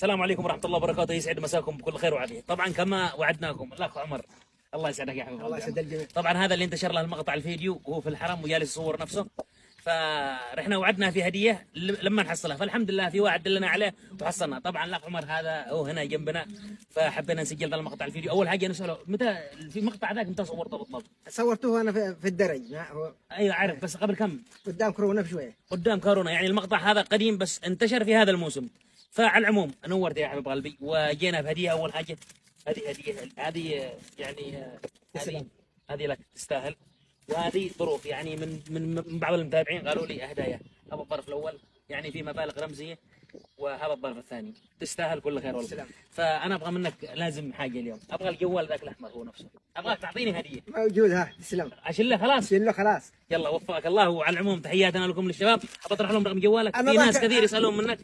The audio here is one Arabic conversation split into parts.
السلام عليكم ورحمة الله وبركاته، يسعد مساكم بكل خير وعافية. طبعا كما وعدناكم الأخ عمر، الله يسعدك يا حبيبي. الله يسعد الجميع. طبعا هذا اللي انتشر له المقطع الفيديو وهو في الحرم وجالس يصور نفسه، فرحنا وعدنا في هدية لما نحصلها، فالحمد لله في واحد دلنا عليه وحصلنا. طبعا الأخ عمر هذا هو هنا جنبنا، فحبينا نسجل ذا المقطع الفيديو. أول حاجة نسأله متى في مقطع ذاك متى صورته بالضبط؟ صورته انا في الدرج هو أيوه عارف، بس قبل كم؟ قدام كورونا بشويه. قدام كورونا، يعني المقطع هذا قديم بس انتشر في هذا الموسم. فعلى العموم نورت يا حبيب قلبي، وجينا بهديه. اول حاجه هذه هديه، هذه يعني هذه هذه لك تستاهل، وهذه ظروف يعني من بعض المتابعين قالوا لي هدايا. هذا الظرف الاول يعني في مبالغ رمزيه، وهذا الظرف الثاني تستاهل كل خير والله. سلام. فانا ابغى منك لازم حاجه اليوم، ابغى الجوال ذاك الاحمر هو نفسه، ابغاك تعطيني هديه. موجود ها. تسلم. اشله خلاص. شيل خلاص. يلا وفقك الله. وعلى العموم تحياتنا لكم للشباب. ابطرح لهم رقم جوالك، أنا في ناس ذاك- كثير يسالون منك.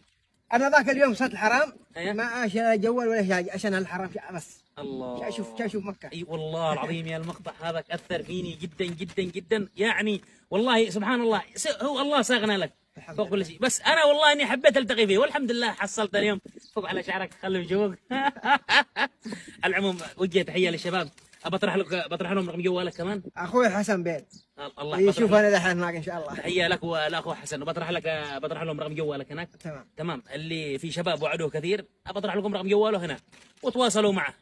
انا ذاك اليوم وصلت الحرام أيه؟ ما عشان جوال ولا شيء، عشان الحرام بس. الله، اشوف مكه. اي والله العظيم يا المقطع هذا اثر فيني جدا جدا جدا، يعني والله سبحان الله، هو الله ساغنا لك فوق كل شيء. بس انا والله اني حبيت التقي فيه، والحمد لله حصلت اليوم. فوق على شعرك خلي جوك. العموم وجه تحيه للشباب. بطرح لهم رقم جوالك كمان. اخوي حسن بيت الله يشوف انا دحين هناك ان شاء الله. تحيه لك ولاخو حسن، بطرح لهم رقم جوالك هناك. تمام. تمام. اللي في شباب وعدوه كثير، بطرح لكم رقم جواله هناك وتواصلوا معه.